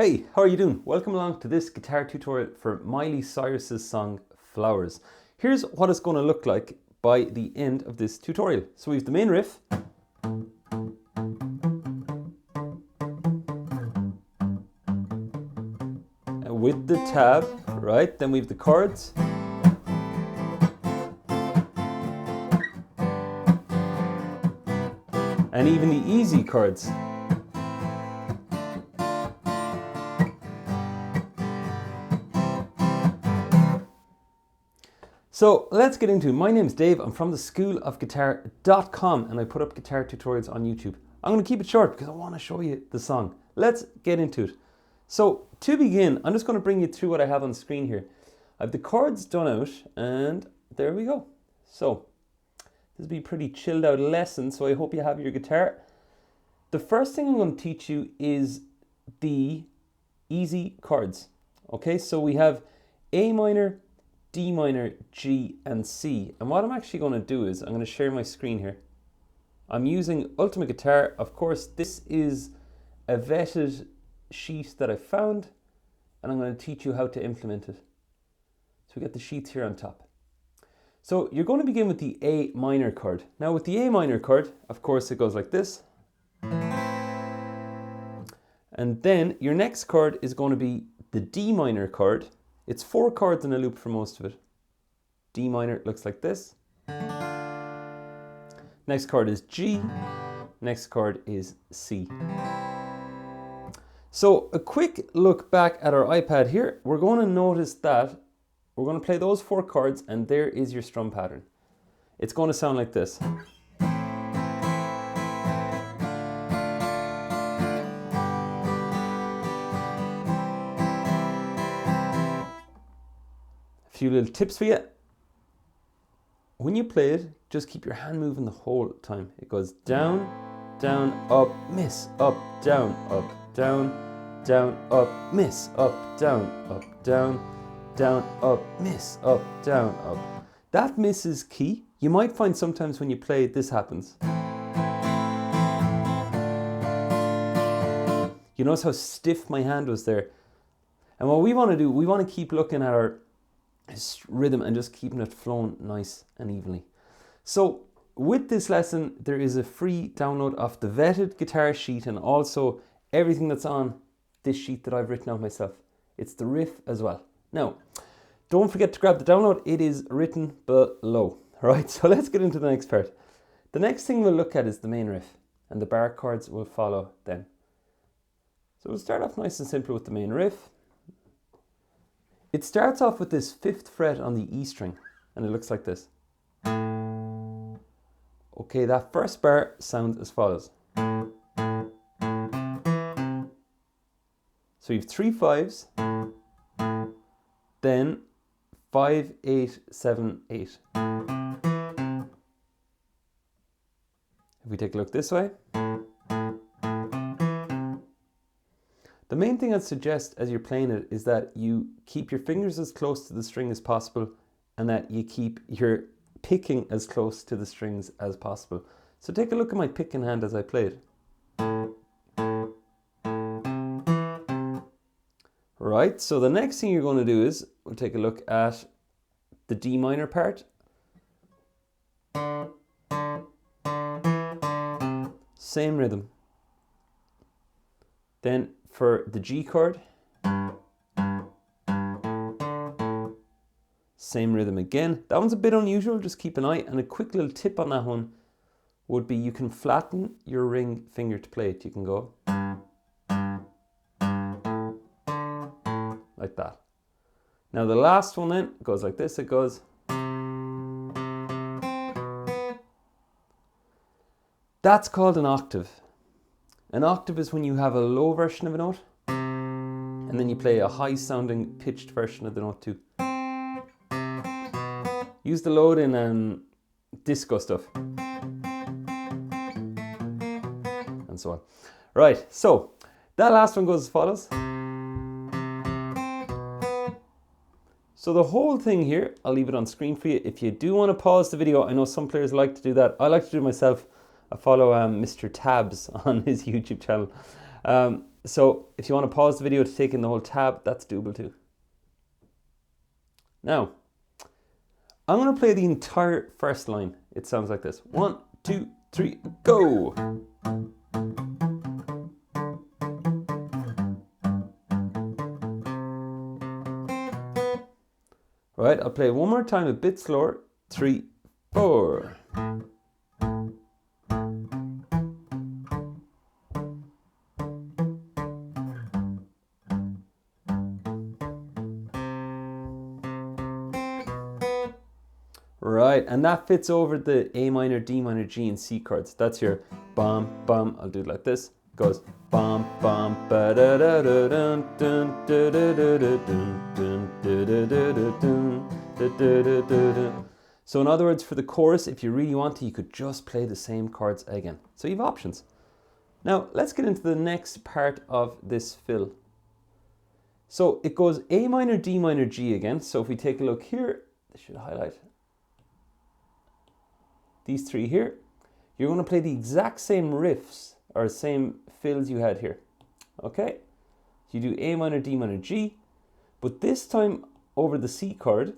Hey, how are you doing? Welcome along to this guitar tutorial for Miley Cyrus's song Flowers. Here's what it's going to look like by the end of this tutorial. So we have the main riff. With the tab, right? Then we have the chords. And even the easy chords. So let's get into it. My name's Dave. I'm from the schoolofguitar.com and I put up guitar tutorials on YouTube. I'm going to keep it short because I want to show you the song. Let's get into it. So to begin, I'm just going to bring you through what I have on the screen here. I have the chords done out and there we go. So this will be a pretty chilled out lesson, so I hope you have your guitar. The first thing I'm going to teach you is the easy chords. Okay, so we have A minor, D minor, G and C. And what I'm actually going to do is I'm going to share my screen here. I'm using Ultimate Guitar. Of course, this is a vetted sheet that I found and I'm going to teach you how to implement it. So we get the sheets here on top. So you're going to begin with the A minor chord. Now with the A minor chord, of course, it goes like this. And then your next chord is going to be the D minor chord. It's 4 chords in a loop for most of it. D minor looks like this. Next chord is G. Next chord is C. So a quick look back at our iPad here. We're going to notice that we're going to play those 4 chords and there is your strum pattern. It's going to sound like this. Few little tips for you. When you play it, just keep your hand moving the whole time. It goes down, down, up, miss, up, down, down, up, miss, up, down, down, up, miss, up, down, up. That miss is key. You might find sometimes when you play it, this happens. You notice how stiff my hand was there. And what we want to do, we want to keep looking at our rhythm and just keeping it flowing nice and evenly. So with this lesson, there is a free download of the vetted guitar sheet and also everything that's on this sheet that I've written out myself. It's the riff as well. Now, don't forget to grab the download. It is written below. All right, so let's get into the next part. The next thing we'll look at is the main riff and the bar chords will follow then. So we'll start off nice and simple with the main riff. It starts off with this 5th fret on the E string and it looks like this. Okay, that first bar sounds as follows. So you have 3 5s, then 5, 8, 7, 8. If we take a look this way, the main thing I'd suggest as you're playing it is that you keep your fingers as close to the string as possible and that you keep your picking as close to the strings as possible. So take a look at my picking hand as I play it. Right, so the next thing you're going to do is we'll take a look at the D minor part. Same rhythm. Then for the G chord, same rhythm again. That one's a bit unusual, just keep an eye. And a quick little tip on that one would be you can flatten your ring finger to play it. You can go like that. Now the last one then goes like this. It goes. That's called an octave. An octave is when you have a low version of a note and then you play a high sounding pitched version of the note too. Use the load in disco stuff and so on. Right, so that last one goes as follows. So the whole thing here, I'll leave it on screen for you. If you do want to pause the video, I know some players like to do that. I like to do it myself. I follow Mr. Tabs on his YouTube channel. So if you want to pause the video to take in the whole tab, that's doable too. Now, I'm going to play the entire first line. It sounds like this. 1, 2, 3, go! Right, I'll play it one more time a bit slower. 3, 4. Right, and that fits over the A minor, D minor, G, and C chords. That's your bum, bum. I'll do it like this. It goes bum, bum, ba da da da dun dun da da da da dun dun da da da da dun da da da da dun. So in other words, for the chorus, if you really want to, you could just play the same chords again. So you have options. Now, let's get into the next part of this fill. So it goes A minor, D minor, G again. So if we take a look here, this should highlight these three here. You're going to play the exact same riffs or same fills you had here. Okay? You do A minor, D minor, G, but this time over the C chord,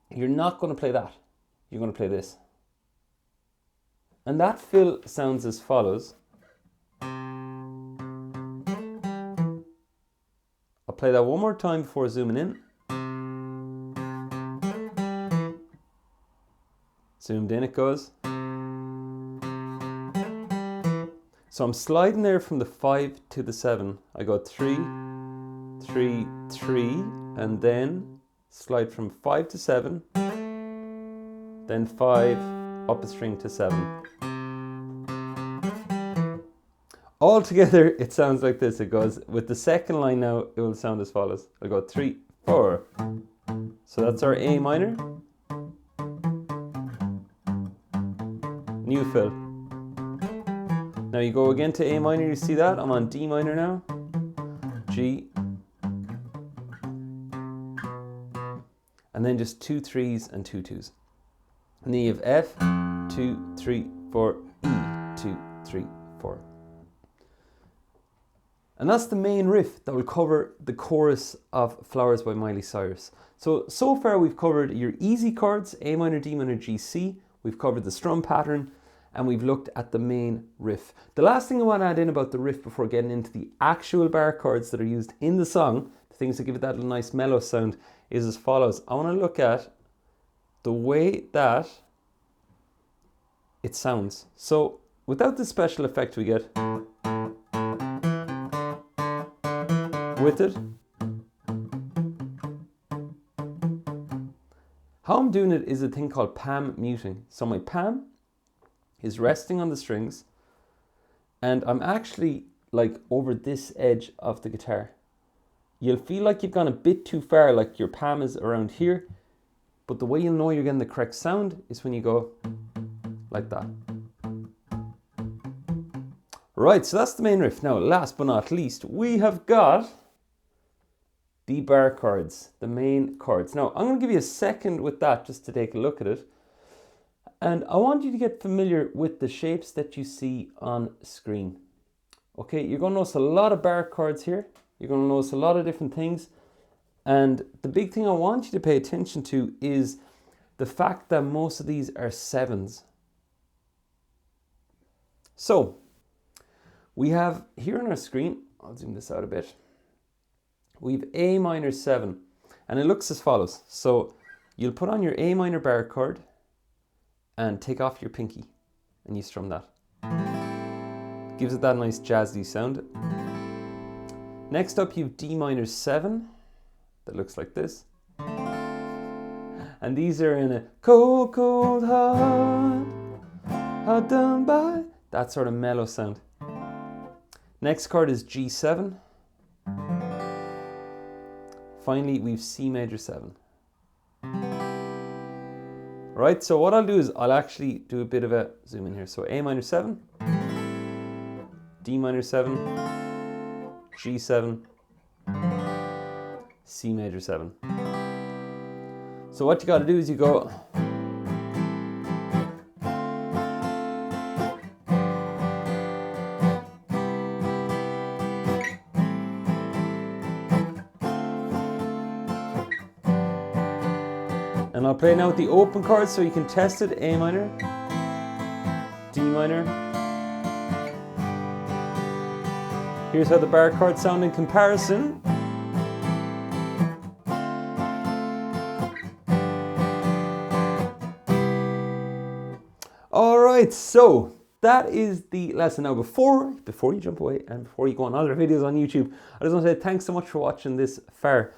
you're not going to play that. You're going to play this. And that fill sounds as follows. I'll play that one more time before zooming in. Zoomed in it goes. So I'm sliding there from the 5 to the 7. I go 3, 3, 3, and then slide from 5 to 7, then 5, up a string to 7. All together, it sounds like this. It goes, with the second line now, it will sound as follows. I go 3, 4. So that's our A minor. New fill. Now you go again to A minor, you see that? I'm on D minor now. G. And then just 2 3s and 2 2s. And then you have F, 2, 3, 4, E, 2, 3, 4. And that's the main riff that will cover the chorus of Flowers by Miley Cyrus. So far we've covered your easy chords, A minor, D minor, G, C. We've covered the strum pattern, and we've looked at the main riff. The last thing I want to add in about the riff before getting into the actual bar chords that are used in the song, the things that give it that nice mellow sound, is as follows. I want to look at the way that it sounds. So without the special effect we get with it, how I'm doing it is a thing called palm muting. So my palm is resting on the strings and I'm actually like over this edge of the guitar. You'll feel like you've gone a bit too far, like your palm is around here, but the way you'll know you're getting the correct sound is when you go like that. Right, so that's the main riff. Now, last but not least, we have got the bar chords, the main chords. Now, I'm going to give you a second with that just to take a look at it. And I want you to get familiar with the shapes that you see on screen. Okay, you're going to notice a lot of bar chords here. You're going to notice a lot of different things. And the big thing I want you to pay attention to is the fact that most of these are 7s. So, we have here on our screen, I'll zoom this out a bit. We have A minor 7, and it looks as follows. So you'll put on your A minor bar chord and take off your pinky and you strum that. Gives it that nice jazzy sound. Next up you have D minor 7, that looks like this. And these are in a cold, cold heart, hard done by, that sort of mellow sound. Next chord is G7. Finally, we've C major 7. Right, so what I'll do is I'll actually do a bit of a zoom in here. So A minor 7, D minor 7, G7, C major 7. So what you got to do is you go And I'll play now with the open chords so you can test it. A minor, D minor. Here's how the bar chords sound in comparison. Alright, so that is the lesson. Now before you jump away and before you go on other videos on YouTube, I just want to say thanks so much for watching this far.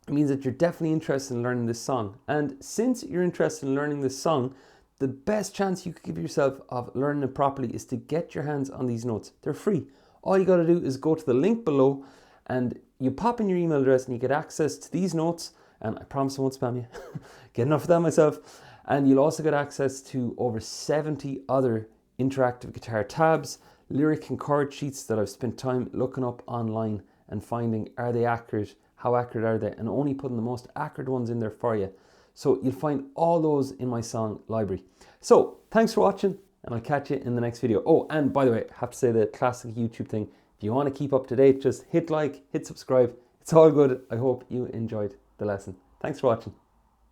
It means that you're definitely interested in learning this song. And since you're interested in learning this song, the best chance you could give yourself of learning it properly is to get your hands on these notes. They're free. All you got to do is go to the link below and you pop in your email address and you get access to these notes. And I promise I won't spam you. Get enough of that myself. And you'll also get access to over 70 other interactive guitar tabs, lyric and chord sheets that I've spent time looking up online and finding, are they accurate? How accurate are they? And only putting the most accurate ones in there for you. So you'll find all those in my song library. So thanks for watching and I'll catch you in the next video. Oh, and by the way, I have to say the classic YouTube thing. If you want to keep up to date, just hit like, hit subscribe. It's all good. I hope you enjoyed the lesson. Thanks for watching.